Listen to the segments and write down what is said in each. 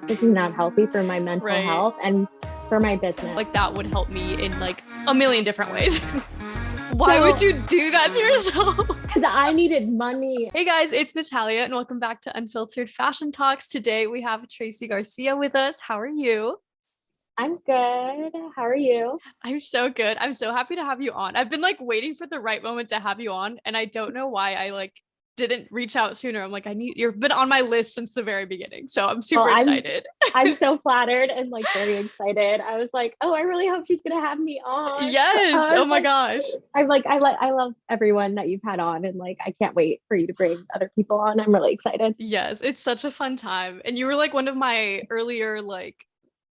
this is not healthy for my mental health and for my business. Like that would help me in like a million different ways. Why would you do that to yourself? Because I needed money. Hey guys, it's Natalia and welcome back to Unfiltered Fashion Talks. Today we have Tracy Garcia with us. How are you? I'm good. How are you? I'm so good. I'm so happy to have you on. I've been like waiting for the right moment to have you on, and I don't know why I like didn't reach out sooner. I'm like, you've been on my list since the very beginning. So I'm super excited. I'm so flattered and like very excited. I was like, oh, I really hope she's gonna have me on. Yes. Oh my gosh. I love everyone that you've had on, and like I can't wait for you to bring other people on. I'm really excited. Yes, it's such a fun time. And you were like one of my earlier like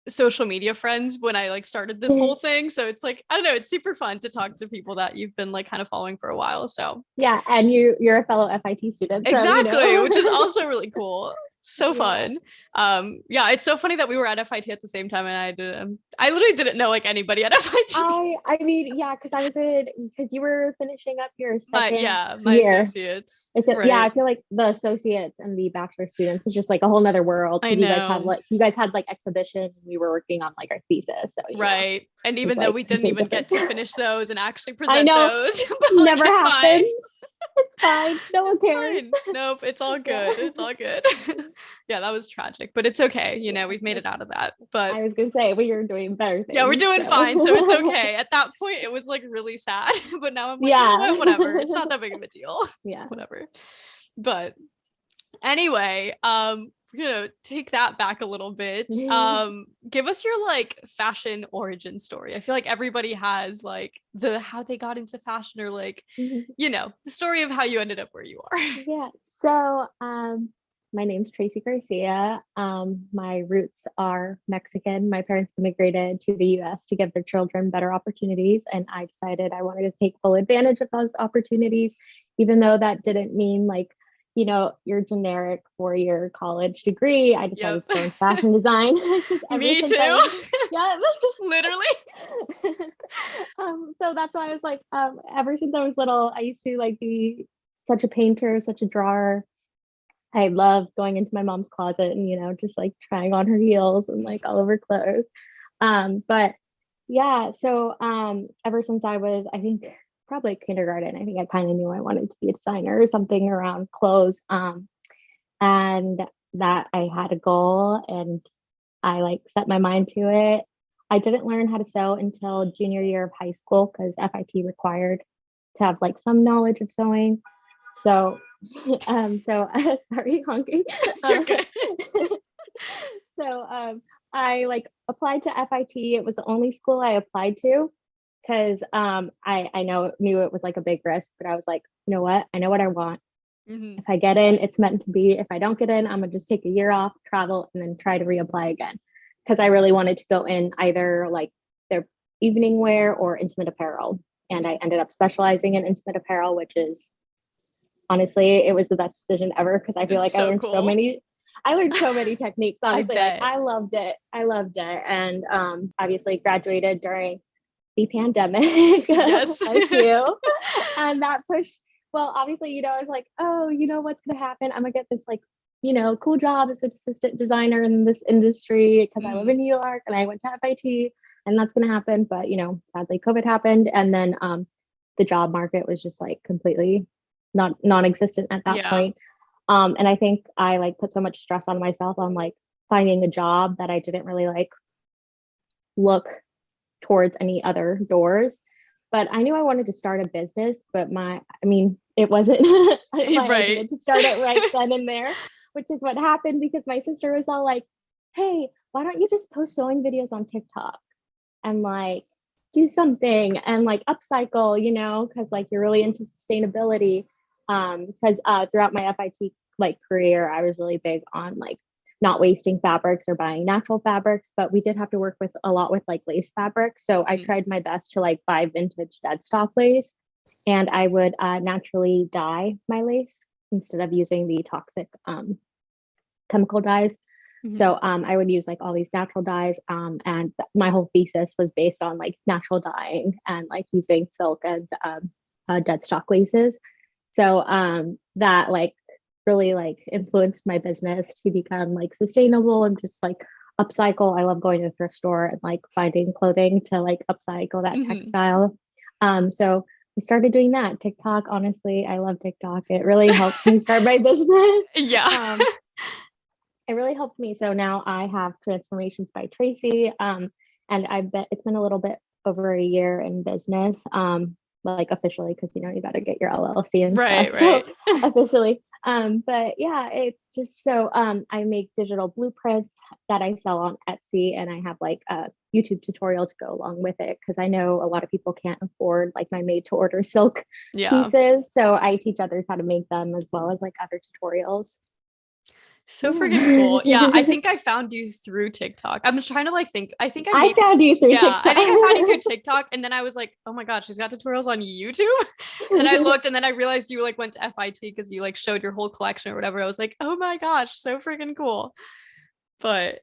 social media friends when I like started this whole thing. So it's like, I don't know, it's super fun to talk to people that you've been like kind of following for a while. So yeah, and you're a fellow FIT student. So, exactly, which is also really cool. So fun. Yeah, it's so funny that we were at FIT at the same time, and I literally didn't know like anybody at FIT. I mean, yeah, because you were finishing up your second my year. Associates. Right. Yeah, I feel like the associates and the bachelor students is just like a whole nother world. I know. You guys had like exhibition, and we were working on like our thesis. So right. And even though we didn't even get to finish those and actually present those, never happened. It's fine. No one cares. Nope, it's all good. It's all good. Yeah, that was tragic, but it's okay. You know, we've made it out of that. But I was gonna say we are doing better things. Yeah, we're doing fine, so it's okay. At that point, it was like really sad, but now I'm like, you know what? Whatever. It's not that big of a deal. Yeah, whatever. But anyway, we're gonna take that back a little bit. Give us your like fashion origin story. I feel like everybody has like how they got into fashion, or like you know, the story of how you ended up where you are. Yeah. So my name's Tracy Garcia. My roots are Mexican. My parents immigrated to the US to give their children better opportunities, and I decided I wanted to take full advantage of those opportunities, even though that didn't mean like, you know, your generic 4-year college degree. I decided to go in fashion design. Me too. Yeah, literally. So that's why I was like, ever since I was little, I used to like be such a painter, such a drawer. I loved going into my mom's closet and, you know, just like trying on her heels and like all over clothes. But yeah, so ever since I was, I think, probably kindergarten, I think I kind of knew I wanted to be a designer or something around clothes. And that I had a goal and I like set my mind to it. I didn't learn how to sew until junior year of high school because FIT required to have like some knowledge of sewing. So, sorry, honky. I like applied to FIT. It was the only school I applied to because I knew it was like a big risk, but I was like, you know what? I know what I want. If I get in, it's meant to be. If I don't get in, I'm gonna just take a year off, travel, and then try to reapply again. Because I really wanted to go in either like their evening wear or intimate apparel. And I ended up specializing in intimate apparel, which is honestly, it was the best decision ever because I feel like I learned so many techniques. Honestly, I loved it. And obviously graduated during the pandemic. Yes. Like you. And that pushed, well, obviously, you know, I was like, oh, you know what's gonna happen? I'm gonna get this like, you know, cool job as an assistant designer in this industry because I live in New York and I went to FIT and that's gonna happen. But you know, sadly COVID happened, and then the job market was just like completely non-existent at that point. And I think I like put so much stress on myself on like finding a job that I didn't really like look towards any other doors. But I knew I wanted to start a business, but it wasn't my idea to start it right then and there, which is what happened because my sister was all like, hey, why don't you just post sewing videos on TikTok and like do something and like upcycle, you know, because like you're really into sustainability. Because throughout my FIT like career, I was really big on like not wasting fabrics or buying natural fabrics, but we did have to work with a lot with like lace fabric. So I tried my best to like buy vintage dead stock lace, and I would naturally dye my lace instead of using the toxic chemical dyes. So I would use like all these natural dyes, and my whole thesis was based on like natural dyeing and like using silk and dead stock laces. So that like really like influenced my business to become like sustainable and just like upcycle. I love going to the thrift store and like finding clothing to like upcycle that textile. So I started doing that. TikTok, honestly, I love TikTok. It really helped me start my business. Yeah. It really helped me. So now I have Transformations by Tracy. And it's been a little bit over a year in business, like officially, because you got to get your LLC and stuff. Right. So officially. But yeah, it's just so I make digital blueprints that I sell on Etsy, and I have like a YouTube tutorial to go along with it because I know a lot of people can't afford like my made to order silk pieces. So I teach others how to make them as well as like other tutorials. So freaking cool. Yeah, I think I found you through TikTok. I'm trying to like think. I think I found you through TikTok. I think I found you through TikTok, and then I was like, oh my god, she's got tutorials on YouTube. And I looked, and then I realized you like went to FIT because you like showed your whole collection or whatever. I was like, oh my gosh, so freaking cool. But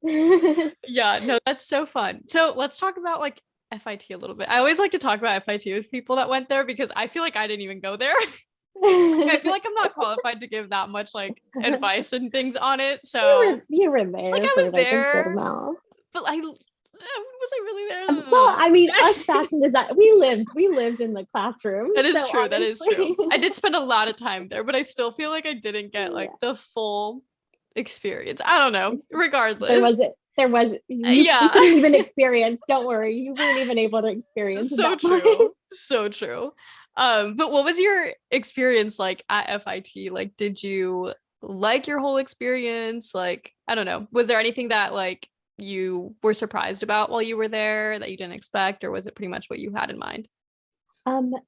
yeah, no, that's so fun. So let's talk about like FIT a little bit. I always like to talk about FIT with people that went there because I feel like I didn't even go there. I feel like I'm not qualified to give that much like advice and things on it. So you were there. Like I was there, but was I really there? Well, I mean, us fashion design, we lived in the classroom. That is true. That is true. I did spend a lot of time there, but I still feel like I didn't get like the full experience. I don't know. Regardless, there was you couldn't even experience. Don't worry, you weren't even able to experience. So true. So true. But what was your experience like at FIT? Like, did you like your whole experience? Like, I don't know. Was there anything that like you were surprised about while you were there that you didn't expect, or was it pretty much what you had in mind?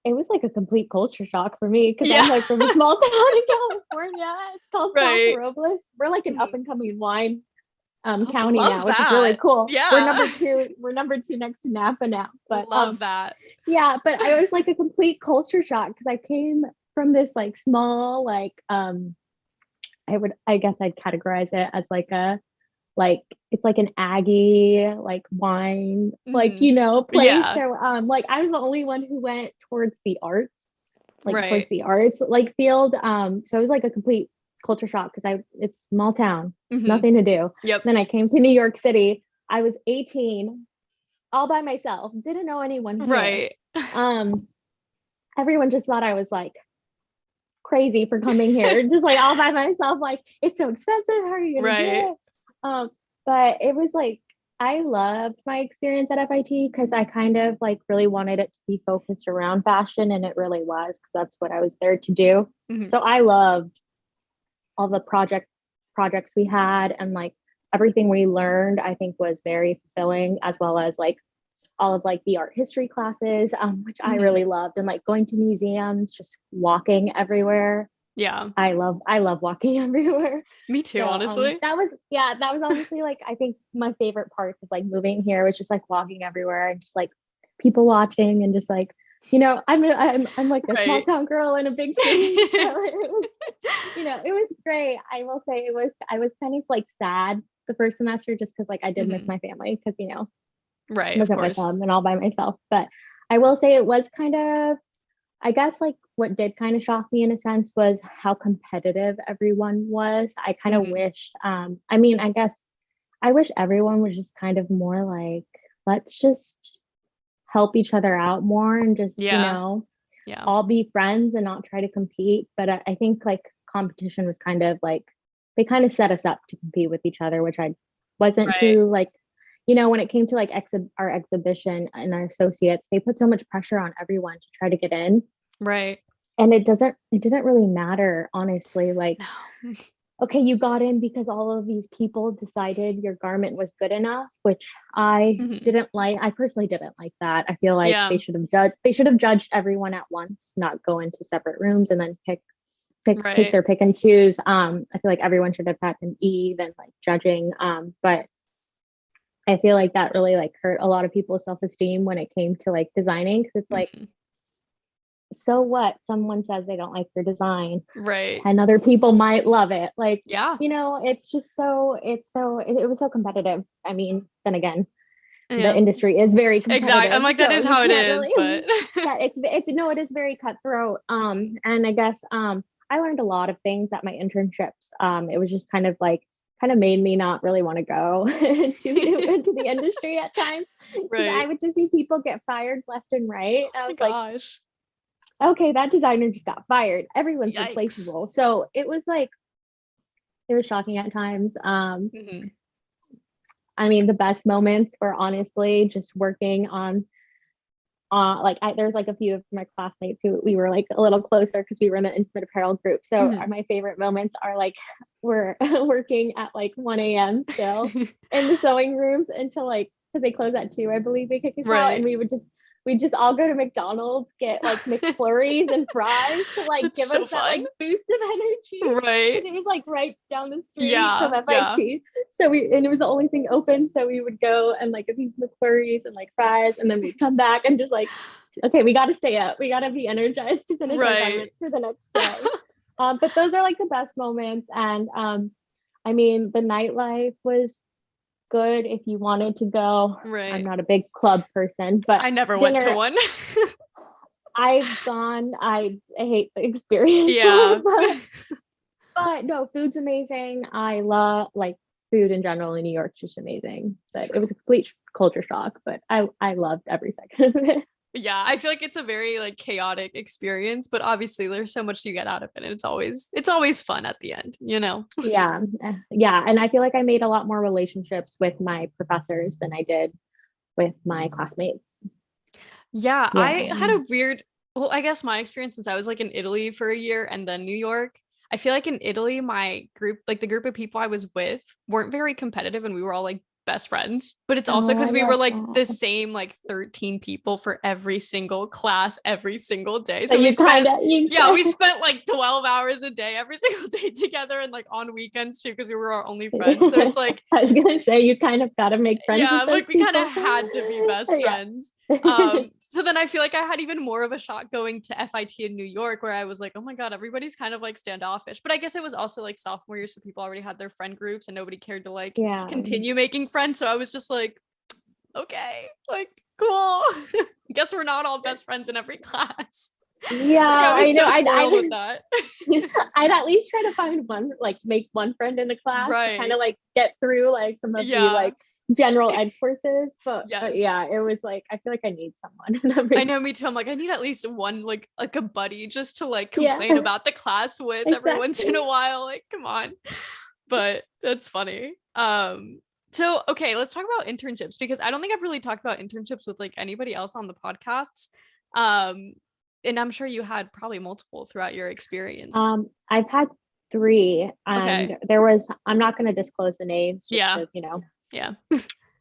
It was like a complete culture shock for me because I'm like from a small town in California. It's called Paso Robles. We're like an up and coming wine county now, which is really cool. Yeah, we're number two next to Napa now. But love that. Yeah, but I was like a complete culture shock because I came from this like small like I guess I'd categorize it as like it's like an Aggie like wine like place. So like I was the only one who went towards the arts towards the arts like field. So it was like a complete culture shock because it's small town, nothing to do. Then I came to New York City. I was 18, all by myself, didn't know anyone here. Everyone just thought I was like crazy for coming here, just like all by myself, like it's so expensive, how are you gonna do it? But it was like I loved my experience at FIT because I kind of like really wanted it to be focused around fashion, and it really was because that's what I was there to do. So I loved all the projects we had, and like everything we learned I think was very fulfilling, as well as like all of like the art history classes, which I really loved, and like going to museums, just walking everywhere. I love walking everywhere. Me too, honestly. That was honestly like I think my favorite parts of like moving here was just like walking everywhere and just like people watching and just like I'm like a small town girl in a big city. So it was great. I will say I was kind of like sad the first semester just because like I did miss my family because I wasn't with them and all by myself. But I will say it was kind of, I guess like what did kind of shock me in a sense was how competitive everyone was. I kind of wished, I guess I wish everyone was just kind of more like, let's just help each other out more and just, all be friends and not try to compete. But I think like competition was kind of like, they kind of set us up to compete with each other, which I wasn't too like, when it came to like our exhibition and our associates, they put so much pressure on everyone to try to get in. And it didn't really matter, honestly. Like, okay, you got in because all of these people decided your garment was good enough, which I didn't like. I personally didn't like that. I feel like they should have judged everyone at once, not go into separate rooms and then take their pick and choose. I feel like everyone should have had an even like judging. But I feel like that really like hurt a lot of people's self-esteem when it came to like designing, because it's like, so what? Someone says they don't like your design, and other people might love it. Like, it's just it was so competitive. I mean, then again, the industry is very competitive. Exactly. I'm like, that is how it is, but it is very cutthroat. And I guess learned a lot of things at my internships. It was just kind of made me not really want to go into the industry at times, because I would just see people get fired left and right. I was like, okay, that designer just got fired. Everyone's replaceable. So it was shocking at times. I mean, the best moments were honestly just working on there's like a few of my classmates who we were like a little closer because we were in an intimate apparel group. So my favorite moments are like we're working at like 1 a.m. still in the sewing rooms until like, because they close at 2, I believe they kick us out, and we'd just all go to McDonald's, get like McFlurries and fries to like give us that like boost of energy. Right. Because it was like right down the street from FIT. So it was the only thing open. So we would go and like get these McFlurries and like fries, and then we'd come back and just like, okay, we got to stay up. We got to be energized to finish our garments for the next day. But those are like the best moments. And I mean, the nightlife was good if you wanted to go. I'm not a big club person, but I never went to one. I've gone. I hate the experience. But no, food's amazing. I love like food in general in New York's just amazing. But it was a complete culture shock, but I loved every second of it. Yeah, I feel like it's a very like chaotic experience, but obviously there's so much you get out of it, and it's always fun at the end, you know? Yeah. And I feel like I made a lot more relationships with my professors than I did with my classmates. Yeah. I had a weird, well, I guess my experience, since I was like in Italy for a year and then New York, I feel like in Italy, my group, like the group of people I was with, weren't very competitive, and we were all like best friends. But it's also because we were like the same like 13 people for every single class every single day. So we spent like 12 hours a day every single day together, and like on weekends too, because we were our only friends. So it's like I was gonna say, you kind of gotta make friends. Yeah, like we kind of had to be best friends. So then I feel like I had even more of a shock going to FIT in New York, where I was like, oh my God, everybody's kind of like standoffish. But I guess it was also like sophomore year, so people already had their friend groups and nobody cared to like continue making friends. So I was just like, okay, like cool. I guess we're not all best friends in every class. Yeah, I know. I'd at least try to find one, like make one friend in the class to kind of like get through like some of the like general ed courses. But it was like, I feel like I need someone. I know, me too. I'm like, I need at least one like a buddy just to like complain about the class with every once in a while. Like, come on. But that's funny. So okay, let's talk about internships, because I don't think I've really talked about internships with like anybody else on the podcasts. And I'm sure you had probably multiple throughout your experience. I've had 3, and there was, I'm not going to disclose the names just because, you know,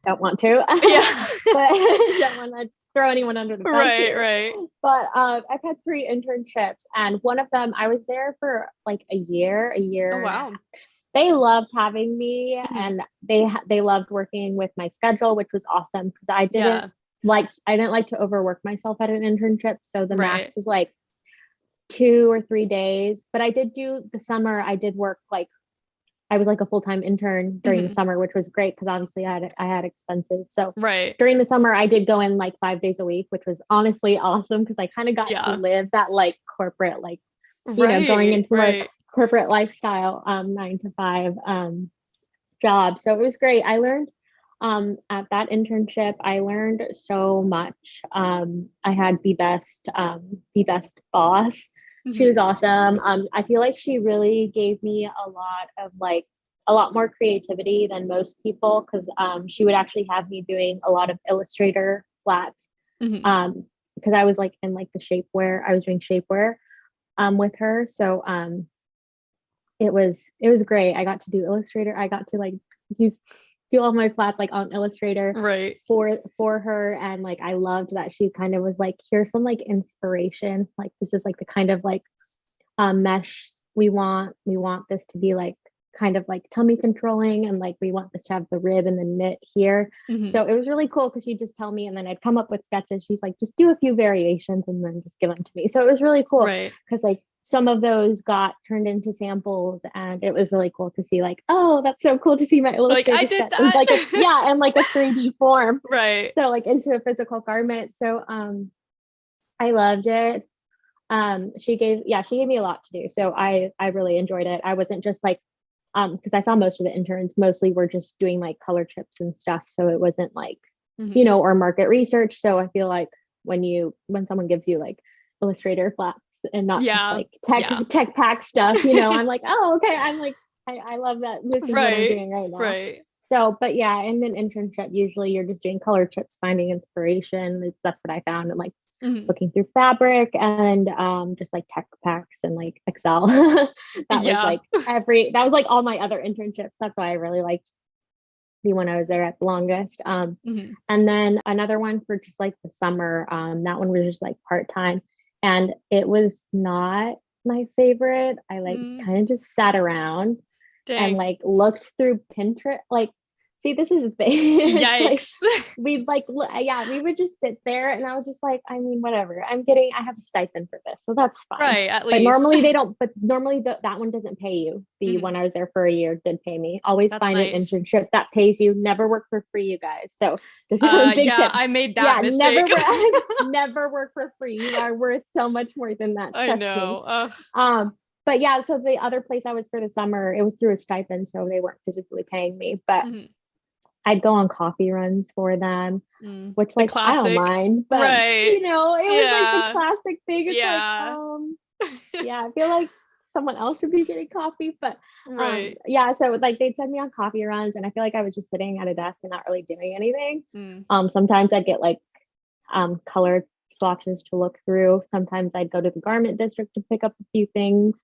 don't want to. But don't want to throw anyone under the bus. Right. But I've had 3 internships, and one of them I was there for like a year. Oh, wow. They loved having me, and they loved working with my schedule, which was awesome, because I didn't like to overwork myself at an internship. So the max was like 2 or 3 days. But I did do the summer. I did work like, I was like a full-time intern during the summer, which was great because obviously I had expenses. So during the summer, I did go in like 5 days a week, which was honestly awesome because I kind of got to live that like corporate, like, you know, going into like corporate lifestyle, 9 to 5 job. So it was great. I learned at that internship, I learned so much. I had the best boss. She was awesome. I feel like she really gave me a lot more creativity than most people, because she would actually have me doing a lot of Illustrator flats. Because I was like in like the shapewear, I was doing shapewear with her. So it was great. I got to do Illustrator. I got to like do all my flats like on Illustrator for her. And like, I loved that she kind of was like, here's some like inspiration. Like, this is like the kind of like mesh we want this to be like kind of like tummy controlling, and like we want this to have the rib and the knit here. So it was really cool because she'd just tell me, and then I'd come up with sketches. She's like, just do a few variations and then just give them to me. So it was really cool because like some of those got turned into samples, and it was really cool to see like, oh, that's so cool to see my Illustrator like I did that. like and like a 3D form, right? So like into a physical garment. So I loved it. she gave me a lot to do. So I really enjoyed it. I wasn't just like, because I saw most of the interns mostly were just doing like color chips and stuff. So it wasn't like, you know, or market research. So I feel like when someone gives you like Illustrator flaps and not just like tech pack stuff, you know, I'm like, oh, okay. I'm like, I love that. This is what I'm doing right now. Right. So, but yeah, and then internship, usually you're just doing color chips, finding inspiration. That's what I found. And like looking through fabric and just like tech packs and like Excel. That was like all my other internships. That's why I really liked the one I was there at the longest. And then another one for just like the summer. That one was just like part-time. And it was not my favorite. I like kind of just sat around and like looked through Pinterest. Like, see, this is the thing. Yikes. we would just sit there and I was just like, I mean, whatever. I have a stipend for this. So that's fine. Right. At least. But normally they don't, that one doesn't pay you. The one I was there for a year did pay me. Always find an internship that pays you. Never work for free, you guys. So just a big tip. I made that mistake. Never work for free. You are worth so much more than that. I know. But yeah, so the other place I was for the summer, it was through a stipend, so they weren't physically paying me, but I'd go on coffee runs for them, which like I don't mind, but you know, it was like the classic thing. It's like, I feel like someone else should be getting coffee, but so like they'd send me on coffee runs, and I feel like I was just sitting at a desk and not really doing anything. Sometimes I'd get like colored swatches to look through. Sometimes I'd go to the garment district to pick up a few things.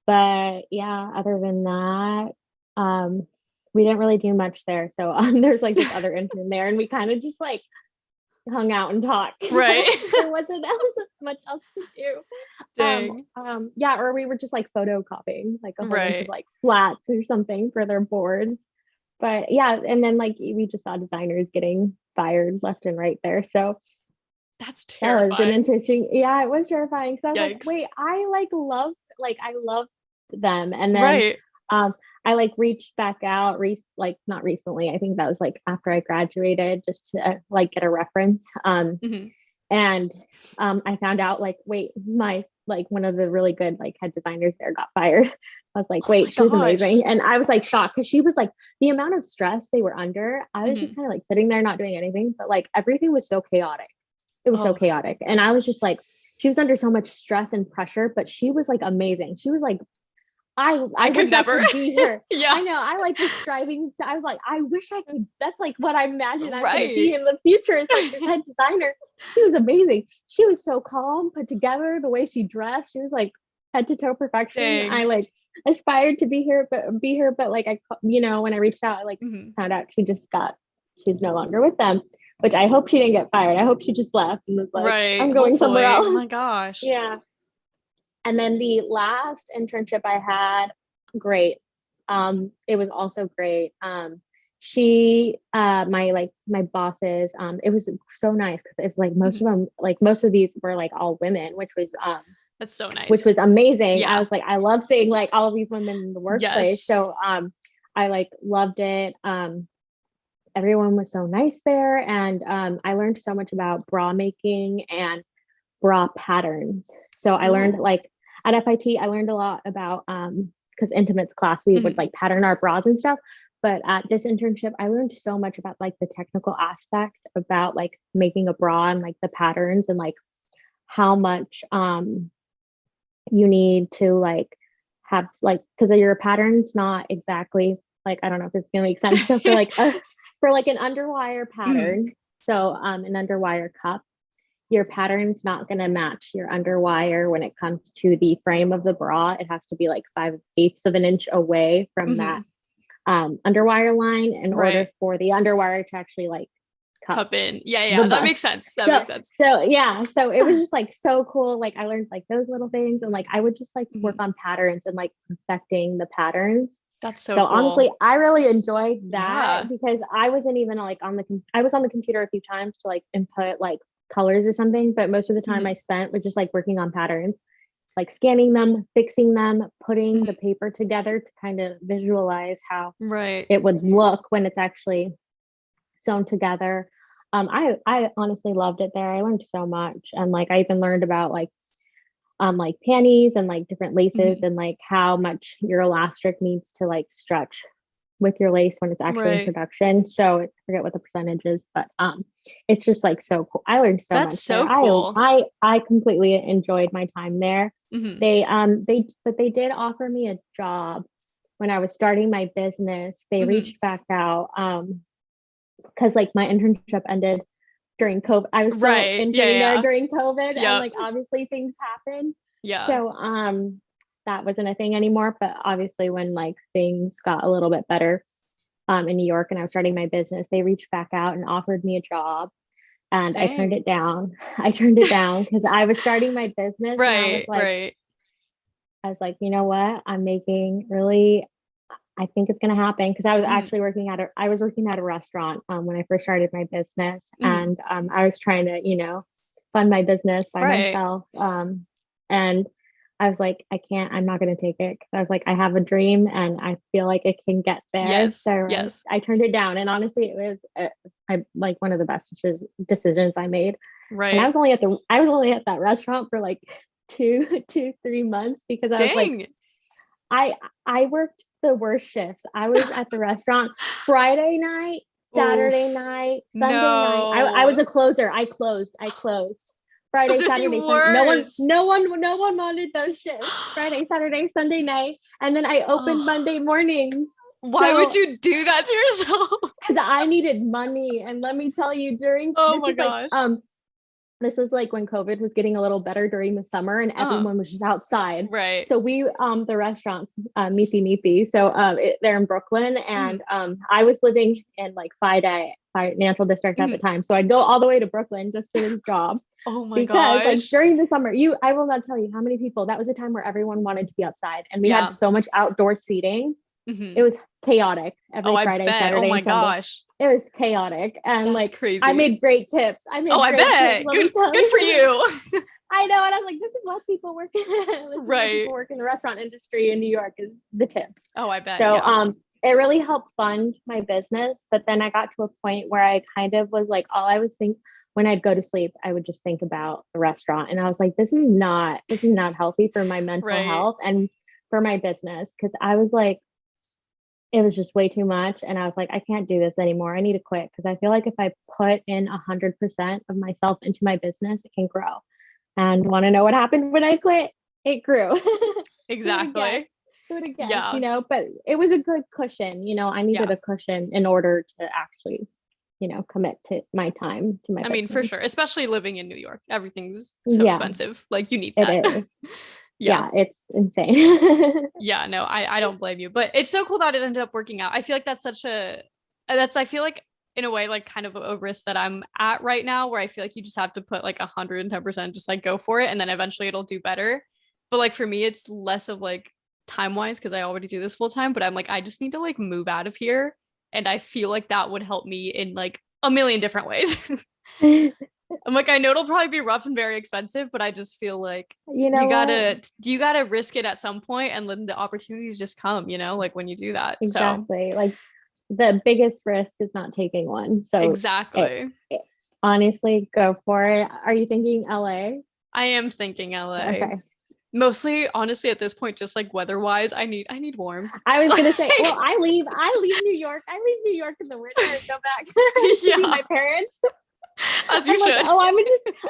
But yeah, other than that, we didn't really do much there. So there's like this other intern there, and we kind of just like hung out and talked. Right. There wasn't much else to do. Dang. Or we were just like photocopying like a whole bunch of like flats or something for their boards. But yeah, and then like we just saw designers getting fired left and right there. So that's terrifying. That was an interesting, it was terrifying. So I was like, wait, I loved them. And then I like reached back out, not recently. I think that was like after I graduated, just to like get a reference. And I found out like, wait, my like one of the really good like head designers there got fired. I was like, wait, she was amazing. And I was like shocked because she was like the amount of stress they were under. I was just kind of like sitting there not doing anything, but like everything was so chaotic. It was so chaotic. And I was just like, she was under so much stress and pressure, but she was like amazing. She was like, I could never be her. I know. I like was striving to, I was like, I wish I could. That's like what I imagine I'm going to be in the future. It's like this head designer. She was amazing. She was so calm, put together, the way she dressed. She was like head to toe perfection. Dang. I like aspired to be her, but like, when I reached out, I like found out she's no longer with them, which I hope she didn't get fired. I hope she just left and was like, I'm going somewhere else. Oh my gosh. Yeah. And then the last internship I had, great. It was also great. My bosses, it was so nice because it's like most of them, like most of these were like all women, which was that's so nice. Which was amazing. Yeah. I was like, I love seeing like all of these women in the workplace. So I like loved it. Everyone was so nice there, and I learned so much about bra making and bra patterns. So I learned like at FIT, I learned a lot about because intimates class, we would like pattern our bras and stuff. But at this internship, I learned so much about like the technical aspect about like making a bra and like the patterns and like how much you need to like have like, because your pattern's not exactly like, I don't know if this is gonna make sense. So for like for like an underwire pattern, so an underwire cup, your pattern's not going to match your underwire when it comes to the frame of the bra. It has to be like 5/8 of an inch away from that underwire line in order for the underwire to actually like cup in. Yeah. That makes sense. Makes sense. So yeah. So it was just like so cool. Like I learned like those little things, and like I would just like work on patterns and like perfecting the patterns. That's so cool. Honestly, I really enjoyed that because I wasn't even like I was on the computer a few times to like input like colors or something, but most of the time I spent was just like working on patterns, like scanning them, fixing them, putting the paper together to kind of visualize how it would look when it's actually sewn together. I honestly loved it there. I learned so much. And like I even learned about like panties and like different laces Mhm. and like how much your elastic needs to like stretch with your lace when it's actually in Right. production. So I forget what the percentage is, but it's just like so cool. I learned so That's much there. so cool. I completely enjoyed my time there. Hmm. They did offer me a job when I was starting my business. They Hmm. reached back out because like my internship ended during COVID. I was still Right. Yeah. interning there Yeah. during COVID, and Yep. like obviously things happen. Yeah. So that wasn't a thing anymore. But obviously when like things got a little bit better in New York and I was starting my business, they reached back out and offered me a job. And I turned Dang. it down. I turned it down because I was starting my business and Right. Right. I was like, you know what? I'm making really I think it's going to happen because I was Hmm. actually I was working at a restaurant when I first started my business, Hmm. and I was trying to fund my business by Right. myself, and I was like, I can't, I'm not going to take it because I was like, I have a dream and I feel like it can get there. So Yes. Yes. I turned it down, and honestly, it was like one of the best decisions I made. And Right. I was only at that restaurant for like 3 months because I was like Dang. I I worked the worst shifts. I was at the restaurant Friday night, Saturday Oof. night, Sunday night. I was No. a closer. I closed. Those Friday, are the Saturday, Sunday. worst. No one wanted those shifts. Friday, Saturday, Sunday night, and then I opened Oh, Monday mornings. why would So you do that to yourself? because I needed money, and let me tell you, during Oh my gosh. this was like when COVID was getting a little better during the summer and Uh-huh. everyone was just outside. Right. So the restaurants, Meethy. So they're in Brooklyn, Mhm. and I was living in like financial district at the Mhm. time. So I'd go all the way to Brooklyn just for this job Oh my because like gosh. during the summer, I will not tell you how many people, that was a time where everyone wanted to be outside and we had Yeah. so much outdoor seating. It Hmm. was chaotic Oh, every I Friday, bet. Oh Saturday, my and Sunday. gosh. It was chaotic. And That's like I crazy. made great tips. Oh, I bet. Let me Good tell good for you. you. I know. And I was like, this is what people work this is what people Right. work in the restaurant industry in New York is the tips. Oh, I bet. So Yeah. it really helped fund my business. But then I got to a point where I kind of was like, all I was thinking when I'd go to sleep, I would just think about the restaurant. And I was like, this is not healthy for my mental Right. health and for my business. Cause I was like, it was just way too much. And I was like, I can't do this anymore. I need to quit because I feel like if I put in 100% of myself into my business, it can grow. And want to know what happened when I quit? It grew. Who would have guessed? Exactly. Who would have guessed? Yeah. But it was a good cushion. I needed Yeah. a cushion in order to actually, commit to my time to my I mean, for business. sure, especially living in New York. Everything's so Yeah, expensive. Like you need it that. is. Yeah. Yeah, it's insane. Yeah, no, I don't blame you. But it's so cool that it ended up working out. I feel like that's I feel like in a way like kind of a risk that I'm at right now where I feel like you just have to put like 110% just like go for it and then eventually it'll do better. But like for me it's less of like time wise because I already do this full time, but I'm like I just need to like move out of here and I feel like that would help me in like a million different ways. I'm like, I know it'll probably be rough and very expensive, but I just feel like You know what? you gotta risk it at some point and then the opportunities just come, like when you do that. So Exactly. Like the biggest risk is not taking one. So it, exactly. it honestly go for it. Are you thinking LA? I am thinking LA. Okay. Mostly, honestly, at this point, just like weather wise, I need warmth. I was gonna say, well, Like, I leave New York. I leave New York in the winter and go back to see yeah, my parents. as you I'm like, should. oh,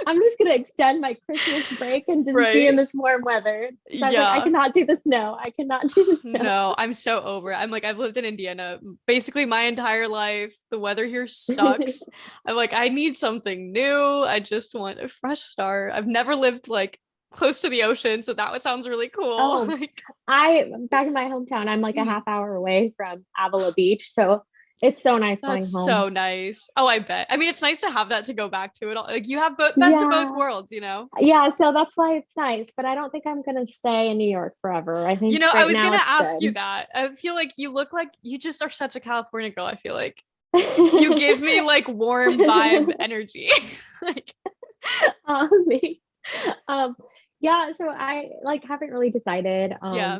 I'm just gonna extend my Christmas break and just be in Right. this warm weather. So I was like, I Yeah. cannot do the snow. I cannot do the snow. No, I'm so over it. I'm like, I've lived in Indiana basically my entire life. The weather here sucks. I'm like, I need something new. I just want a fresh start. I've never lived like close to the ocean, so that would sounds really cool. Oh, Like, I back in my hometown, I'm like a mhm. half hour away from Avila Beach. So it's so nice That's going home. so nice. Oh, I bet. I mean, it's nice to have that to go back to it all. Like you have best of both Yeah. worlds. Yeah, so that's why it's nice, but I don't think I'm gonna stay in New York forever. I think I right was now gonna it's ask you good. that. I feel like you look like you just are such a California girl. I feel like you give me like warm vibe energy. Like, Me. Um, yeah, so I like haven't really decided. yeah.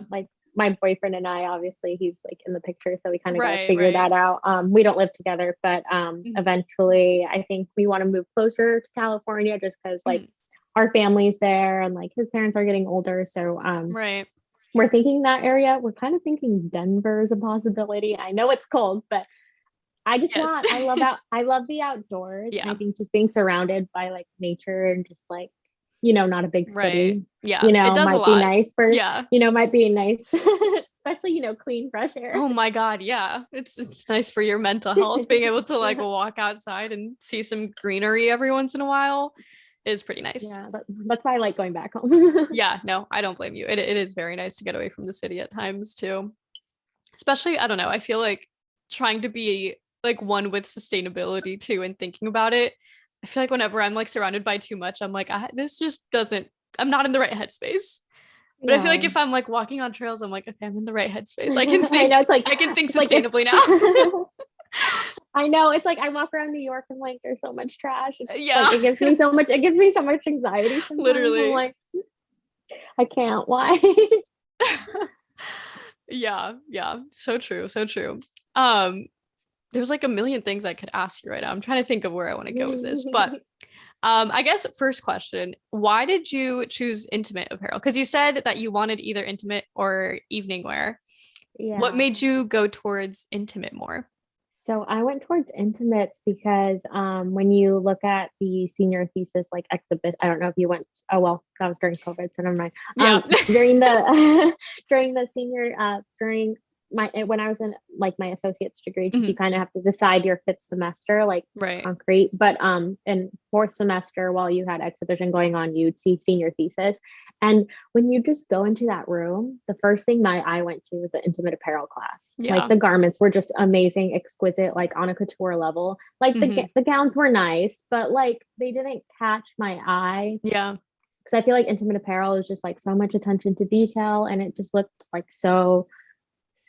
my boyfriend and I, obviously he's like in the picture, so we kind of got to figure Right. that out. We don't live together, but eventually I think we want to move closer to California just because like our family's there and like his parents are getting older. So Right. we're thinking that area. We're kind of thinking Denver is a possibility. I know it's cold, but I just Yes. I love the outdoors. Yeah. And I think just being surrounded by like nature and just like, you know, not a big Right. city, Yeah. you know, It does a might be lot. nice for, Yeah. you know, might be nice, especially, you know, clean, fresh air. Oh my God. Yeah. It's nice for your mental health. Being able to like walk outside and see some greenery every once in a while is pretty nice. Yeah, that's why I like going back home. Yeah. No, I don't blame you. It is very nice to get away from the city at times too. Especially, I don't know, I feel like trying to be like one with sustainability too and thinking about it. I feel like whenever I'm like surrounded by too much, I'm like, this just doesn't, I'm not in the right headspace. But I feel like if I'm like walking on trails, I'm like, okay, I'm in the right headspace. I can think, I can think sustainably now. I know, it's like I walk around New York and like there's so much trash. Yeah. Like, it gives me so much anxiety sometimes. Literally. I'm like, I can't, why? Yeah. So true. There's like a million things I could ask you right now. I'm trying to think of where I want to go with this, but I guess first question, why did you choose intimate apparel? Because you said that you wanted either intimate or evening wear. Yeah. What made you go towards intimate more? So I went towards intimates because when you look at the senior thesis like exhibit, I don't know if you went. Oh well, that was during COVID, so never mind. Yeah. During the during the senior during my when I was in like my associate's degree, because you kind of have to decide your fifth semester like concrete. But in fourth semester, while you had exhibition going on, you'd see senior thesis, and when you just go into that room, the first thing my eye went to was the intimate apparel class. Yeah. Like the garments were just amazing, exquisite, like on a couture level. Like the gowns were nice, but like they didn't catch my eye. Yeah. Because I feel like intimate apparel is just like so much attention to detail, and it just looked like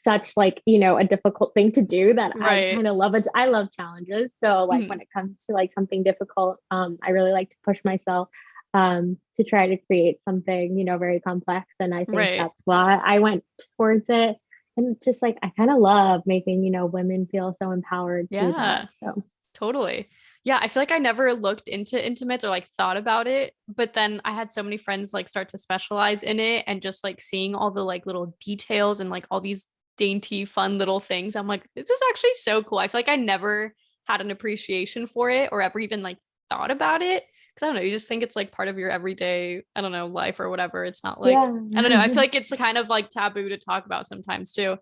such like, you know, a difficult thing to do that I kind of love it. I love challenges. So like when it comes to like something difficult, I really like to push myself to try to create something, you know, very complex. And I think that's why I went towards it. And just like, I kind of love making, you know, women feel so empowered. Yeah. So totally. Yeah. I feel like I never looked into intimates or like thought about it, but then I had so many friends like start to specialize in it, and just like seeing all the like little details and like all these dainty, fun little things. I'm like, this is actually so cool. I feel like I never had an appreciation for it or ever even like thought about it. Cause I don't know, you just think it's like part of your everyday, I don't know, life or whatever. It's not like, I don't know. I feel like it's kind of like taboo to talk about sometimes too.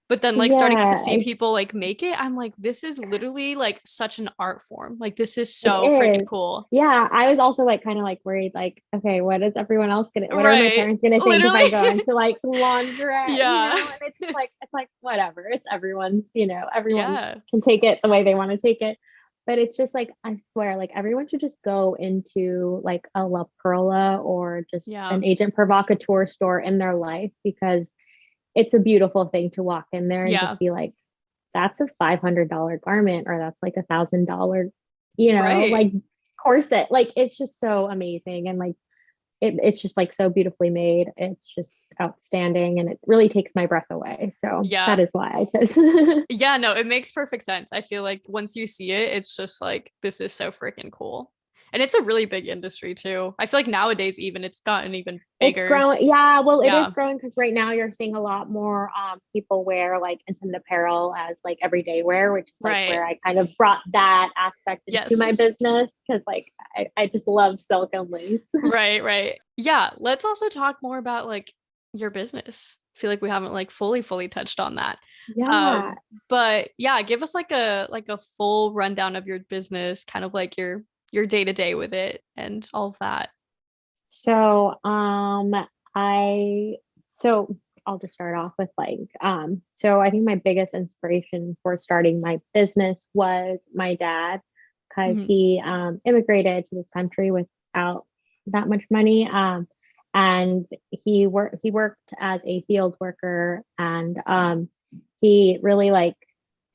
But then like starting to see people like make it, I'm like, this is literally like such an art form. Like this is so freaking cool. Yeah. I was also like kind of like worried, like, okay, what is everyone else gonna what are my parents gonna think if I go into like lingerie? Yeah. You know? And it's just like whatever. It's everyone's, you know, everyone can take it the way they want to take it. But it's just like, I swear, like everyone should just go into like a La Perla or just an agent provocateur store in their life, because it's a beautiful thing to walk in there and just be like, that's a $500 garment, or that's like $1,000, you know, like corset. Like it's just so amazing. And like it's just like so beautifully made. It's just outstanding, and it really takes my breath away. So that is why I chose. Yeah, no, it makes perfect sense. I feel like once you see it, it's just like, this is so freaking cool. And it's a really big industry too. I feel like nowadays even it's gotten even bigger. It's growing. Yeah, well, it is growing, because right now you're seeing a lot more people wear like intimate apparel as like everyday wear, which is like where I kind of brought that aspect into my business, because like I just love silk and lace. Right. Yeah, let's also talk more about like your business. I feel like we haven't like fully touched on that. Yeah. But yeah, give us like a full rundown of your business, kind of like your day-to-day with it and all of that. So I'll just start off with like so I think my biggest inspiration for starting my business was my dad, because he immigrated to this country without that much money, and he worked as a field worker, and he really like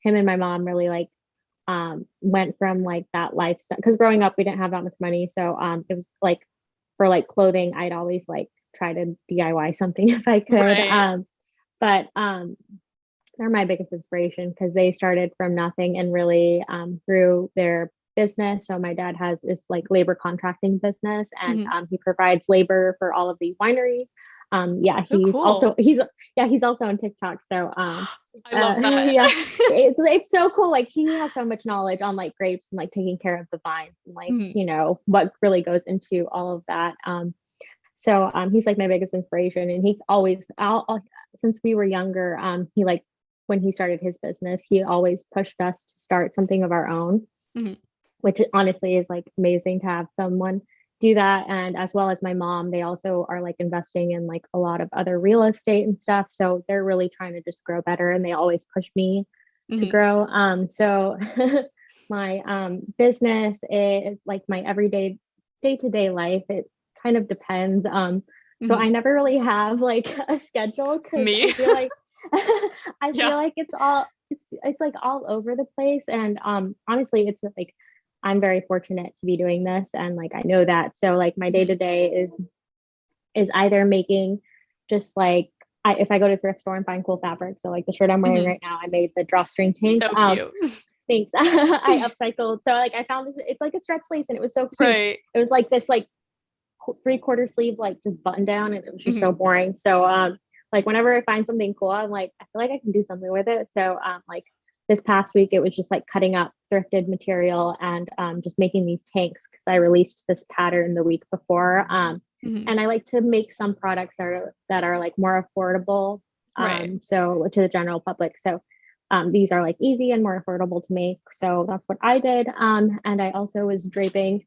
him and my mom really like went from like that lifestyle, because growing up we didn't have that much money, so it was like for like clothing I'd always like try to DIY something if I could, but they're my biggest inspiration because they started from nothing and really grew their business. So my dad has this like labor contracting business, and he provides labor for all of these wineries. Yeah, So he's cool. also he's also on TikTok. So I love that. yeah, it's so cool. Like he has so much knowledge on like grapes and like taking care of the vines and like you know what really goes into all of that. So he's like my biggest inspiration, and he always since we were younger, he like when he started his business, he always pushed us to start something of our own, which honestly is like amazing to have someone do that. And as well as my mom, they also are like investing in like a lot of other real estate and stuff. So they're really trying to just grow better, and they always push me to grow. So my business is like my everyday day-to-day life. It kind of depends. So I never really have like a schedule because I feel like I feel like it's like all over the place. And honestly, it's like I'm very fortunate to be doing this, and like I know that. So like my day-to-day is either making just like if I go to thrift store and find cool fabric. So like the shirt I'm wearing right now, I made the drawstring tank. So cute. Thanks. I upcycled. So like I found this, it's like a stretch lace, and it was so cute. Right. It was like this like 3/4 sleeve, like just button down, and it was just so boring. So like whenever I find something cool, I'm like, I feel like I can do something with it. So like this past week, it was just like cutting up thrifted material and just making these tanks because I released this pattern the week before. And I like to make some products that are like more affordable. So to the general public. So these are like easy and more affordable to make. So that's what I did. And I also was draping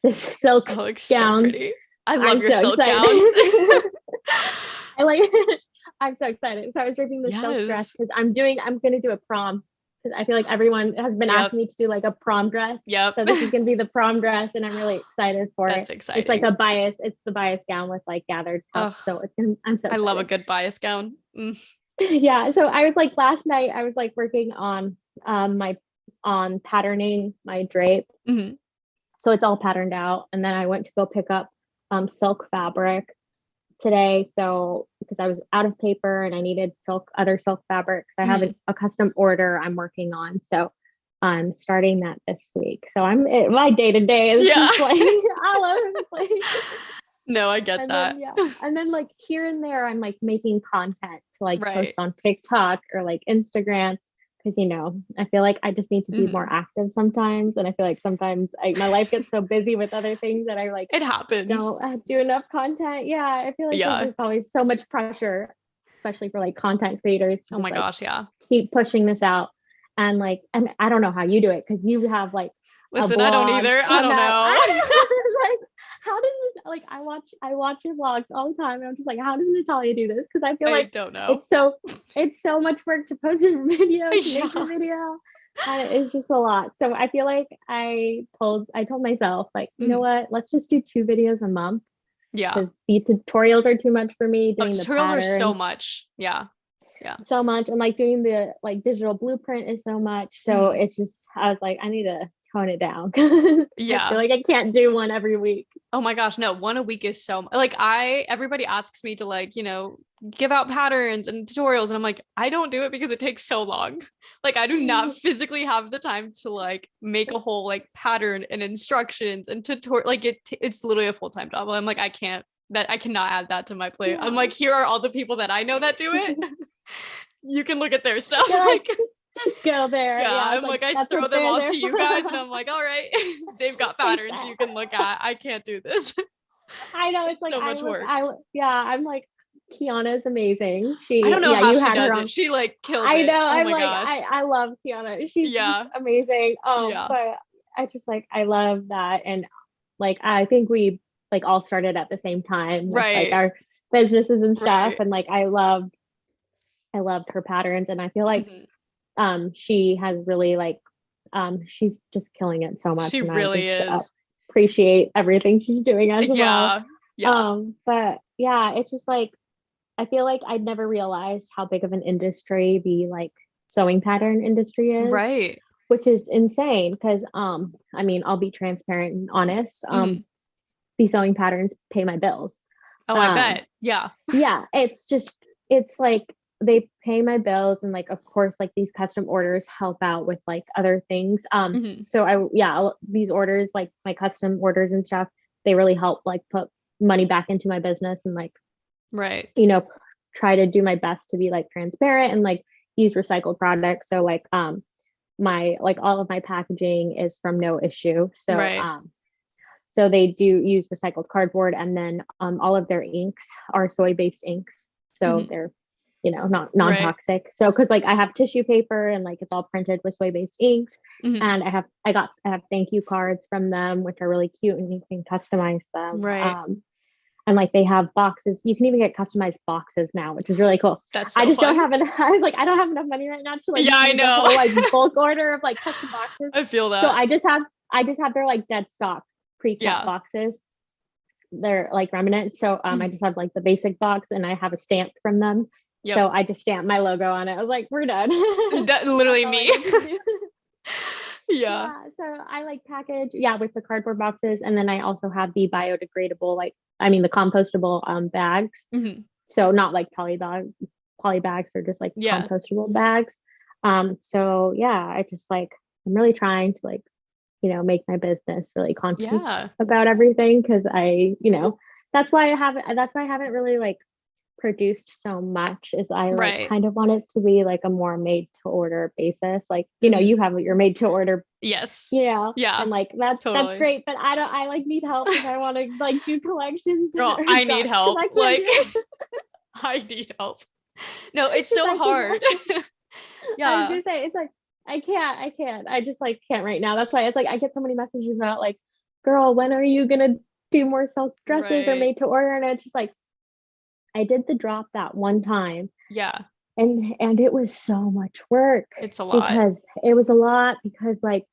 this silk gown. So pretty. I love your silk gowns. I like I'm so excited. So I was draping this silk dress because I'm gonna do a prom, because I feel like everyone has been asking me to do like a prom dress. So this is gonna be the prom dress, and I'm really excited for That's it. exciting. It's like a bias. It's the bias gown with like gathered cuffs. So it's gonna. I'm so excited. I love a good bias gown. Yeah. So I was like last night I was like working on on patterning my drape. So it's all patterned out, and then I went to go pick up silk fabric today. So because I was out of paper and I needed other silk fabric, because I have a custom order I'm working on. So I'm starting that this week. So my day to day is just like all over the place. No, I get that. Then, and then like here and there, I'm like making content to like post on TikTok or like Instagram. Because, you know, I feel like I just need to be more active sometimes. And I feel like sometimes my life gets so busy with other things that I like, it happens. Don't do enough content. Yeah. I feel like there's just always so much pressure, especially for like content creators. Oh my gosh. Yeah. Keep pushing this out. And like, I don't know how you do it, because you have like, listen, I don't either. I don't know. Like, how does you like I watch your vlogs all the time, and I'm just like, how does Natalia do this? Because I feel like I don't know. It's so much work to post a video, to make a video, and it's just a lot. So I feel like I told myself, like, you know what, let's just do 2 videos a month. Because the tutorials are too much for me. Doing the tutorials patterns are so much. So much, and like doing the like digital blueprint is so much. So it's just, I was like, I need to tone it down. I feel like I can't do one every week. Oh my gosh, no, one a week is so like everybody asks me to like, you know, give out patterns and tutorials, and I'm like, I don't do it because it takes so long. Like I do not physically have the time to like make a whole like pattern and instructions and tutorial. Like it's literally a full-time job. I'm like, I cannot add that to my plate. I'm like, here are all the people that I know that do it. You can look at their stuff. Like just go there. I'm like I throw them all to you guys, and I'm like, all right, they've got patterns you can look at. I can't do this. I know, it's like so much work. I'm like, Kiana is amazing. I don't know how she does it. She like kills it. I know. Oh I'm my like, gosh. I love Kiana. She's just amazing. But I just like, I love that. And like, I think we like all started at the same time with like our businesses and stuff. And like, I loved her patterns, and I feel like she has really like she's just killing it so much. She really is. Appreciate everything she's doing as well. But yeah, it's just like, I feel like I'd never realized how big of an industry the like sewing pattern industry is. Right. Which is insane, because I mean, I'll be transparent and honest. These sewing patterns pay my bills. Oh, I bet. Yeah. Yeah, it's just it's like they pay my bills, and like of course like these custom orders help out with like other things. So these orders, like my custom orders and stuff, they really help like put money back into my business, and like, Right. you know, try to do my best to be like transparent and like use recycled products. So like my like all of my packaging is from No Issue. So Right. so they do use recycled cardboard, and then all of their inks are soy-based inks. So they're, you know, not non-toxic. Right. So because like I have tissue paper, and like it's all printed with soy-based inks. And I have thank you cards from them, which are really cute, and you can customize them. Right. And like they have boxes. You can even get customized boxes now, which is really cool. That's so I just fun. don't have enough. I was like, I don't have enough money right now to like, I know. Whole, like bulk order of like custom boxes. I feel that. So I just have their like dead stock pre-cut boxes. They're like remnant. So I just have like the basic box, and I have a stamp from them. Yep. So I just stamped my logo on it. I was like, we're done. That's literally me. Yeah. So I like package with the cardboard boxes, and then I also have the biodegradable, the compostable bags. So not like poly bags, or just like compostable bags. So I just like, I'm really trying to like, you know, make my business really conscious about everything, because that's why I haven't really like produced so much, is I like kind of want it to be like a more made to order basis. Like, you know, you have your made to order. Yes. Yeah. And like that's great, but I like need help if I want to like do collections. Girl, I need help. Like I need help. No, it's so hard. I was gonna say, it's like I can't. I just like can't right now. That's why it's like I get so many messages about like, girl, when are you gonna do more silk dresses or made to order? And it's just like, I did the drop that one time. Yeah. And it was so much work. It's a lot. Because it was a lot, because like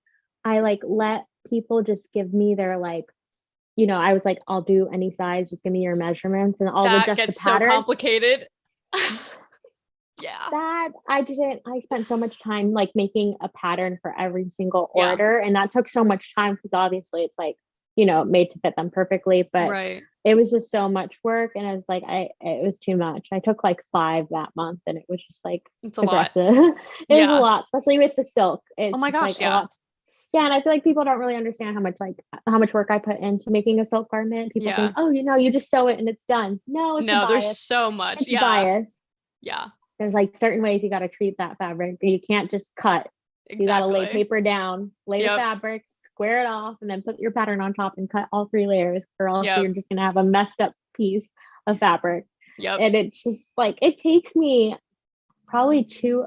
I like let people just give me their like, you know, I was like, I'll do any size, just give me your measurements, and I'll adjust the pattern. That gets so complicated. That I spent so much time like making a pattern for every single order, and that took so much time, because obviously it's like, you know, made to fit them perfectly, but it was just so much work, and it was like it was too much. I took like 5 that month, and it was just like it's aggressive. It was a lot, especially with the silk. It's oh my gosh, like a lot. Yeah, and I feel like people don't really understand how much work I put into making a silk garment. People think, oh, you know, you just sew it and it's done. No, it's a bias. There's so much. It's bias. Yeah. There's like certain ways you got to treat that fabric. You can't just cut. Exactly. You got to lay paper down, lay the fabric, square it off, and then put your pattern on top and cut all 3 layers, or else you're just going to have a messed up piece of fabric. And it's just like, it takes me probably 2-3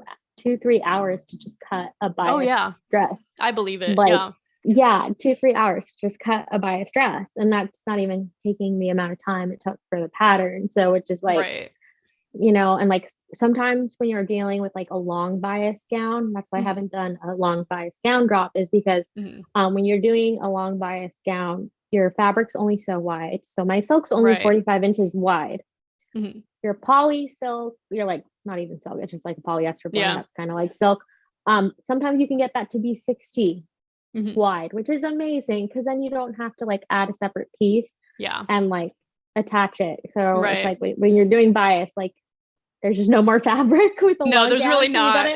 hours to just cut a bias dress. I believe it. Like, 2-3 hours to just cut a bias dress. And that's not even taking the amount of time it took for the pattern. So it's just like, you know, and like sometimes when you're dealing with like a long bias gown, that's why I haven't done a long bias gown drop, is because when you're doing a long bias gown, your fabric's only so wide. So my silk's only 45 inches wide. Your poly silk, you're like, not even silk, it's just like a polyester blend that's kind of like silk. Sometimes you can get that to be 60 wide, which is amazing, because then you don't have to like add a separate piece and like attach it. So it's like when you're doing bias, like there's just no more fabric with the there's gown, really so not.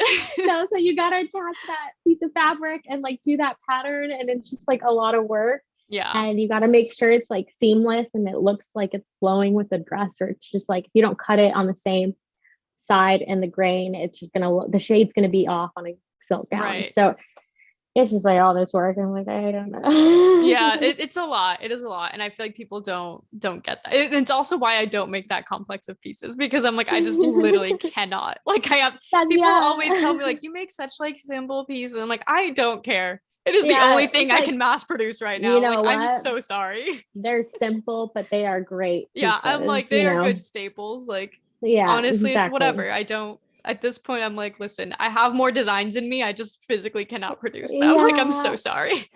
So you gotta attach that piece of fabric and like do that pattern, and it's just like a lot of work. And you gotta make sure it's like seamless and it looks like it's flowing with the dress, or it's just like if you don't cut it on the same side in the grain, it's just the shade's gonna be off on a silk gown. So it's just like all this work. I'm like, I don't know. It's a lot. It is a lot. And I feel like people don't get that. It's also why I don't make that complex of pieces, because I'm like, I just literally cannot. Like people always tell me like, you make such like simple pieces. I'm like, I don't care. It is the only thing I can mass produce right now. You know, like, I'm so sorry. They're simple, but they are great pieces, I'm like, they are good staples. Like, honestly, it's whatever. At this point, I'm like, listen, I have more designs in me. I just physically cannot produce them. Like, I'm so sorry.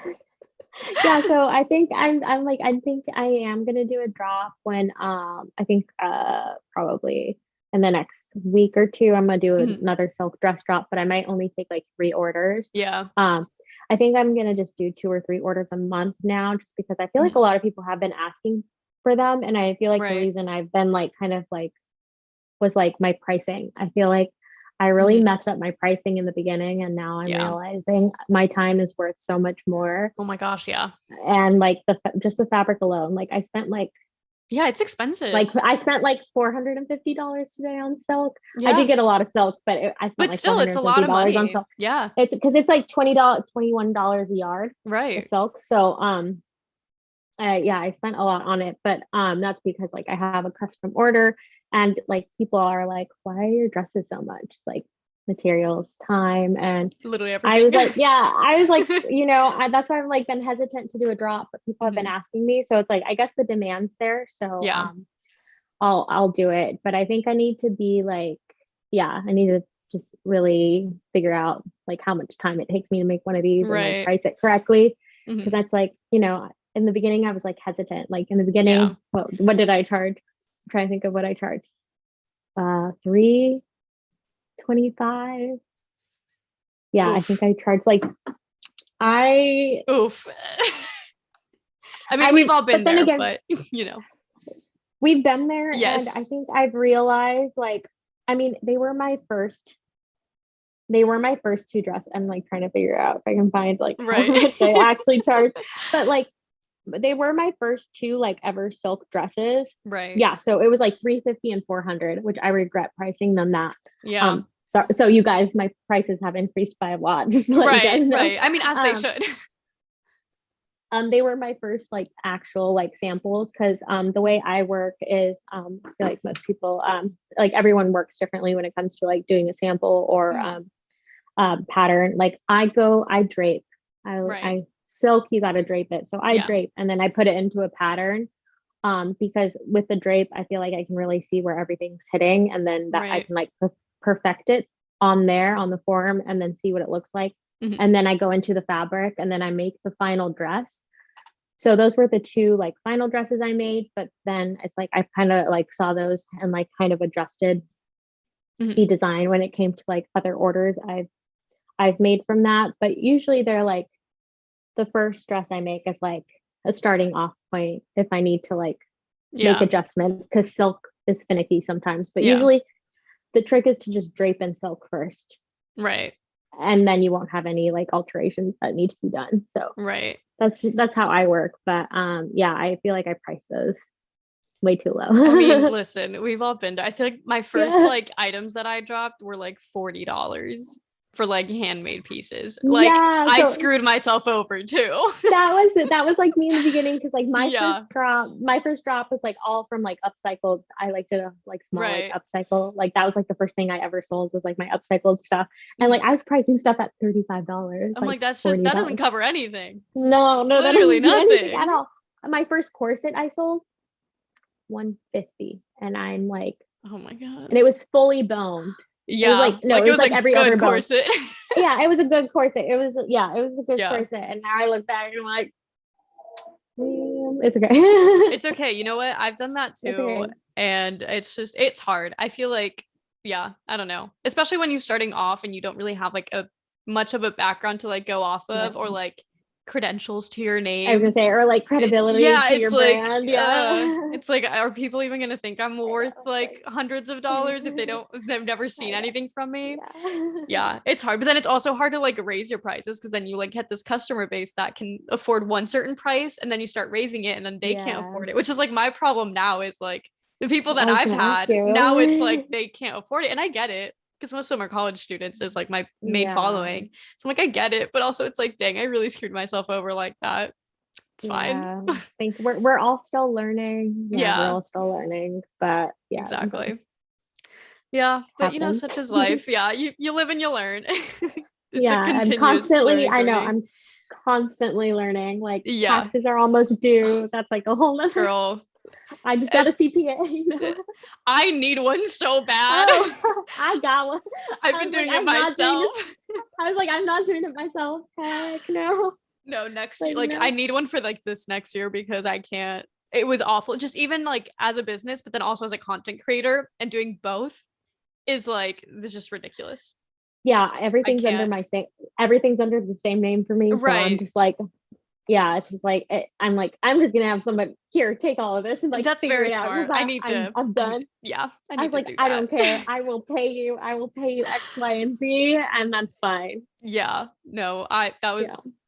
So I think I am gonna do a drop when I think probably in the next week or 2 I'm gonna do another silk dress drop, but I might only take like 3 orders. I think I'm gonna just do 2 or 3 orders a month now, just because I feel like a lot of people have been asking for them, and I feel like the reason I've been like kind of like was like my pricing. I feel like I really messed up my pricing in the beginning, and now I'm realizing my time is worth so much more. Oh my gosh, yeah. And like just the fabric alone, like I spent like it's expensive. Like I spent like $450 today on silk. Yeah. I did get a lot of silk, but I spent like still, it's a lot of money on silk. Yeah, it's because it's like $21 a yard, right? The silk. So I spent a lot on it, but that's because like I have a custom order, and like people are like, why are your dresses so much? Like materials, time, and literally everything. I was like, that's why I've like been hesitant to do a drop, but people have been asking me. So it's like, I guess the demand's there. So I'll do it. But I think I need to be like, I need to just really figure out like how much time it takes me to make one of these and like price it correctly. Because that's like, in the beginning, I was like hesitant. Like in the beginning, what did I charge? I'm trying to think of what I charged. $325. Yeah, oof. I think I charged like oof. I mean, we've all been there, again, but we've been there. Yes. And I think I've realized like, I mean, they were my first two dresses. I'm like trying to figure out if I can find like how much they actually charge, but like they were my first two like ever silk dresses. Right. Yeah. So it was like $350 and $400, which I regret pricing them that. Yeah. So you guys, my prices have increased by a lot. Just to let you guys know. Right. I mean, as they should. They were my first like actual like samples, because the way I work is I feel like most people like everyone works differently when it comes to like doing a sample or pattern. Like I drape. I silk, you got to drape it. So I drape and then I put it into a pattern. Because with the drape, I feel like I can really see where everything's hitting, and then that I can like perfect it on the form and then see what it looks like. And then I go into the fabric and then I make the final dress. So those were the two like final dresses I made, but then it's like I kind of like saw those and like kind of adjusted the design when it came to like other orders I've made from that. But usually they're like the first dress I make is like a starting off point if I need to like make adjustments, because silk is finicky sometimes. But usually the trick is to just drape in silk first. Right. And then you won't have any like alterations that need to be done. So that's how I work. But I feel like I price those way too low. I mean, listen, we've all been there. I feel like my first like items that I dropped were like $40 for like handmade pieces. Like I screwed myself over too. that was like me in the beginning, because like my first drop was like all from like upcycled. I like to like small like upcycle. Like that was like the first thing I ever sold was like my upcycled stuff. And like I was pricing stuff at $35. I'm like that's just $40. That doesn't cover anything. No, literally that doesn't nothing at all. My first corset I sold $150, and I'm like, oh my god. And it was fully boned. Yeah, it was like no, it was like every other corset. Yeah, it was a good corset. It was a good corset. And now I look back and I'm like, it's okay. It's okay. You know what? I've done that too. Okay. And it's hard. I feel like, I don't know. Especially when you're starting off and you don't really have like a much of a background to like go off of, or like credentials to your name. I was gonna say, or like credibility to your like, brand. It's like, are people even gonna think I'm worth like hundreds of dollars if they've never seen anything from me? Yeah, it's hard. But then it's also hard to like raise your prices, because then you like get this customer base that can afford one certain price, and then you start raising it and then they can't afford it, which is like my problem now is like the people that I've had now, it's like they can't afford it. And I get it, because most of them are college students is like my main following. So I'm like, I get it, but also it's like, dang, I really screwed myself over like that. It's fine. I think we're all still learning. We're all still learning, but exactly. Yeah, but you know, such is life. Yeah, you live and you learn. It's a continuous constantly. I know journey. I'm constantly learning. Like taxes are almost due. That's like a whole nother. Girl. I just got a CPA. I need one so bad. I got one. I've been doing it myself. I was like, I'm not doing it myself. Heck no. No, next year. Like I need one for like this next year, because I can't. It was awful. Just even like as a business, but then also as a content creator, and doing both is like, it's just ridiculous. Yeah, everything's under the same name for me. So I'm just like, yeah, it's just like I'm just gonna have somebody here take all of this and like That's figure very it out. smart. I'm done. Yeah, I I need was to like, do I that. don't care. I will pay you. I will pay you X, Y, and Z, and that's fine. Yeah, no, Yeah.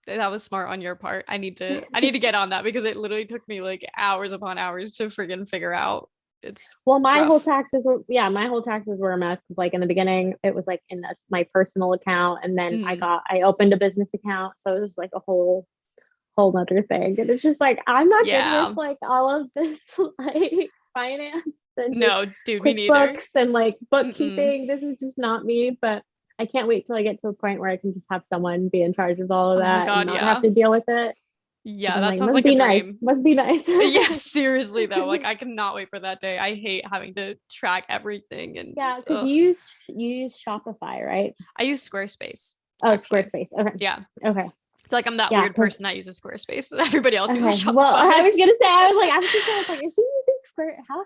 that was smart on your part. I need to get on that because it literally took me like hours upon hours to friggin' figure out. It's Well, my whole rough. taxes were a mess because like in the beginning it was like in this my personal account, and then Mm, I opened a business account, so it was like a whole other thing, and it's just like I'm not good with yeah. like all of this like finance and just No, dude, me neither. QuickBooks and like Mm-mm. bookkeeping. This is just not me, but I can't wait till I get to a point where I can just have someone be in charge of all of Oh my that and God, not have yeah. to deal with it. Because Yeah, I'm that like, sounds like a dream. must be nice. Yeah, seriously though, like I cannot wait for that day. I hate having to track everything and Yeah, because ugh. you use Shopify, right? I use Squarespace, Oh, actually. Squarespace. Okay. Yeah. Okay. I feel like I'm that Yeah, weird because person that uses Squarespace. Everybody else uses okay. Well, Shopify. I was like, is he using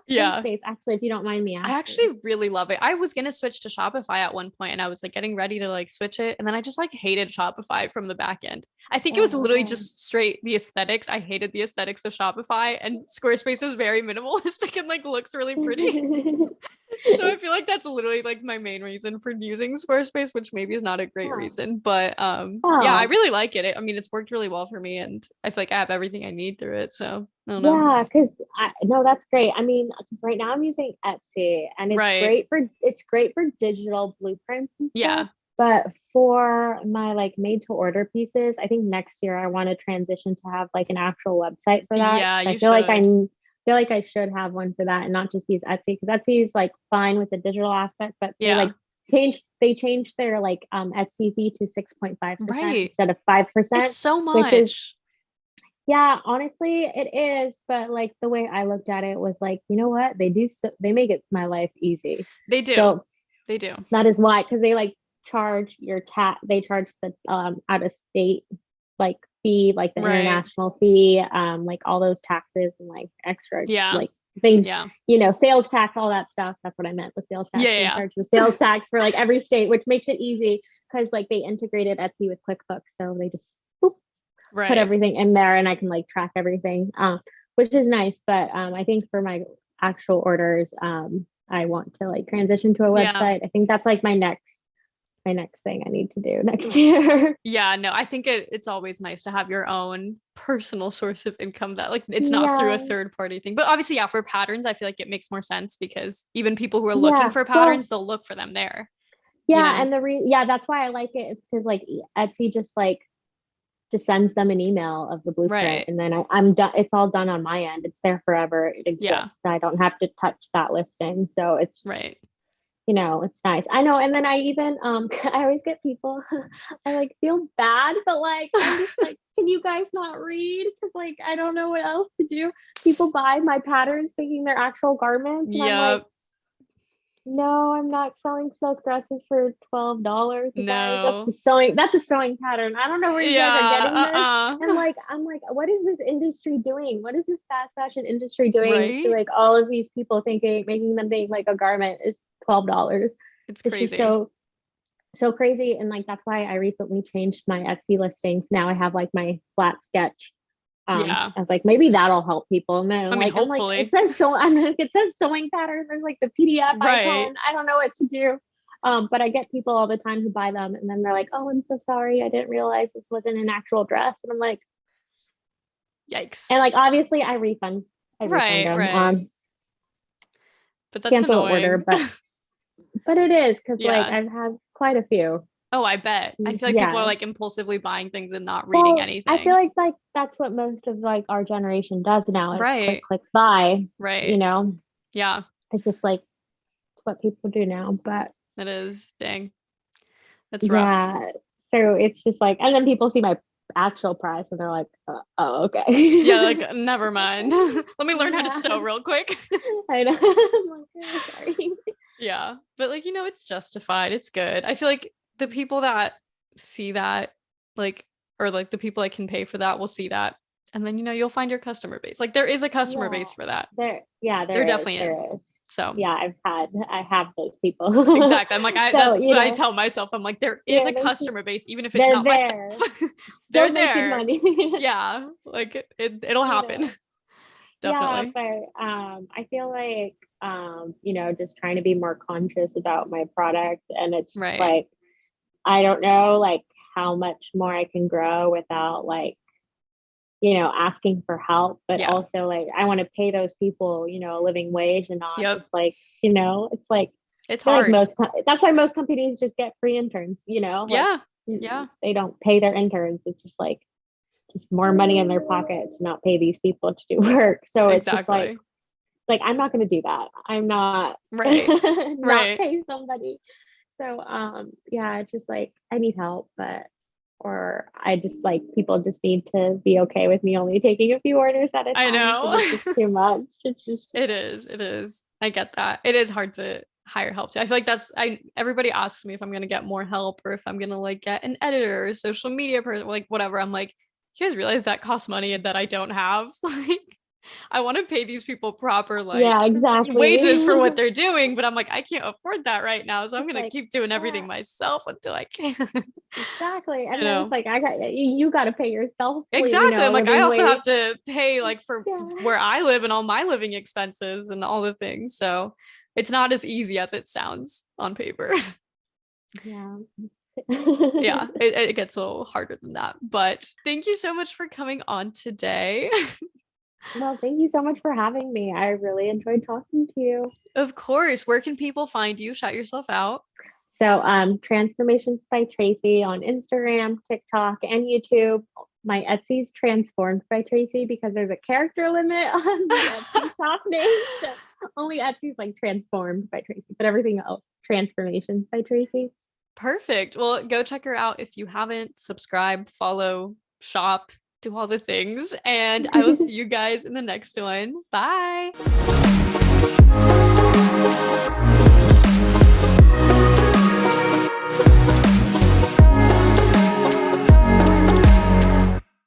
Yeah. Squarespace? Actually, if you don't mind me I asking. actually really love it. I was gonna switch to Shopify at one point and I was like getting ready to like switch it. And then I just like hated Shopify from the back end. I think it was literally Oh. just straight the aesthetics. I hated the aesthetics of Shopify and Squarespace is very minimalistic and like looks really pretty. So I feel like that's literally like my main reason for using Squarespace, which maybe is not a great Oh. reason, but yeah, I Oh. really like it. I mean, it's worked really well for me and I feel like I have everything I need through it. So I don't know. Yeah, because I no, that's great. I mean, because right now I'm using Etsy, and Right. it's great for digital blueprints and stuff. Yeah. But for my like made to order pieces, I think next year I want to transition to have like an actual website for that. Yeah, I you feel like should. feel like I should have one for that and not just use Etsy, because Etsy is like fine with the digital aspect, but Yeah. they changed their like Etsy fee to 6.5% Right. instead of It's 5%, so which is much. yeah, honestly, it is. But like the way I looked at it was like, you know what? They make it my life easy. They do. So They do. that is why, because they like charge they charge the out of state like fee, like the Right. international fee, like all those taxes and like extra Yeah. like things, Yeah. sales tax, all that stuff. That's what I meant with sales tax. Yeah. They Yeah. charge the sales tax for like every state, which makes it easy because like they integrated Etsy with QuickBooks. So they just boop, put Right. everything in there and I can like track everything, which is nice. But I think for my actual orders, I want to like transition to a Yeah. website. I think that's like my next thing I need to do next year. Yeah. No, I think it's always nice to have your own personal source of income that like it's not through a Yeah. third party thing. But obviously, yeah, for patterns, I feel like it makes more sense because even people who are looking Yeah. for Well, patterns, they'll look for them there, you yeah, know? and that's why I like it. It's because like Etsy just sends them an email of the blueprint, Right. and then I'm done. It's all done on my end. It's there forever. It Yeah. exists. I don't have to touch that listing. So it's Right. it's nice. I know. And then I even I always get people I like feel bad, but like I'm just like, can you guys not read? Because like I don't know what else to do. People buy my patterns thinking they're actual garments, and I'm like, Yep. no, I'm not selling silk dresses for $12, you guys. No. That's a sewing pattern. I don't know where you guys are Yeah. getting this. And Uh-uh. like I'm like, what is this industry doing? What is this fast fashion industry doing to Right? like all of these people making them think like a garment is $12? It's It's just crazy. so crazy. And like that's why I recently changed my Etsy listings. Now I have like my flat sketch. Yeah. I was like, maybe that'll help people. And then I mean, I'm like, hopefully. it says sewing pattern. There's like the PDF Right. icon. I don't know what to do. But I get people all the time who buy them and then they're like, oh, I'm so sorry. I didn't realize this wasn't an actual dress. And I'm like, Yikes. and like obviously I refund Right, them. right. But that's Cancel the order, annoying. but it is because like Yeah. I've had quite a few. Oh, I bet. I feel like people are Yeah. like impulsively buying things and not reading Well, I feel anything. like that's what most of like our generation does now is click, Right. click, buy. You Right. know, Yeah, it's just like it's what people do now. But it is. Dang. That's rough. yeah, so it's just like, and then people see my actual price and they're like, oh, okay. Yeah, like never mind. Let me learn how to Yeah, sew real quick. I know. I'm like, oh, sorry. Yeah. But like, it's justified. It's good. I feel like the people that see that, like, or like the people that can pay for that will see that. And then, you'll find your customer base. Like there is a customer Yeah, base for that. there. Yeah, There there is. definitely is. There is. So yeah, I have those people. exactly. I'm like, So, that's you what I know, tell myself. I'm like, there is a they customer base, even if it's they're not my there, they're still making there. money. Yeah. Like it'll You happen. know. Yeah, Definitely. but I feel like you know, just trying to be more conscious about my product, and it's just Right. like I don't know like how much more I can grow without like, you know, asking for help, but Yeah. also like I want to pay those people, you know, a living wage and not Yep. just like, you know, it's like It's I feel like hard. that's why most companies just get free interns, you know, like Yeah. Yeah. they don't pay their interns. It's just more money in their pocket to not pay these people to do work. So it's just Exactly. like I'm not going to do that. I'm not Right. not Right. pay somebody. So yeah, it's just like I need help, but or I just like people just need to be okay with me only taking a few orders at a I time know. because it's just too much. It's just It is. It is. I get that. It is hard to hire help too. I feel like everybody asks me if I'm gonna get more help or if I'm gonna like get an editor or social media person, like whatever. I'm like, you guys realize that costs money and that I don't have? Like I want to pay these people proper like yeah, exactly. wages for what they're doing, but I'm like, I can't afford that right now. So I'm It's gonna like keep doing everything yeah, myself until I can. exactly. You And then it's know. like you got to pay yourself, you Exactly. I'm know, like, I living also wage. have to pay like for Yeah. where I live and all my living expenses and all the things. So it's not as easy as it sounds on paper. Yeah. Yeah, it gets a little harder than that. But thank you so much for coming on today. Well, thank you so much for having me. I really enjoyed talking to you. Of course. Where can people find you? Shout yourself out. So, Transformations by Tracy on Instagram, TikTok, and YouTube. My Etsy's Transformed by Tracy because there's a character limit on the Etsy shop name. So only Etsy's like Transformed by Tracy, but everything else, Transformations by Tracy. Perfect. Well, go check her out if you haven't. Subscribe, follow, shop, do all the things. And I will see you guys in the next one. Bye.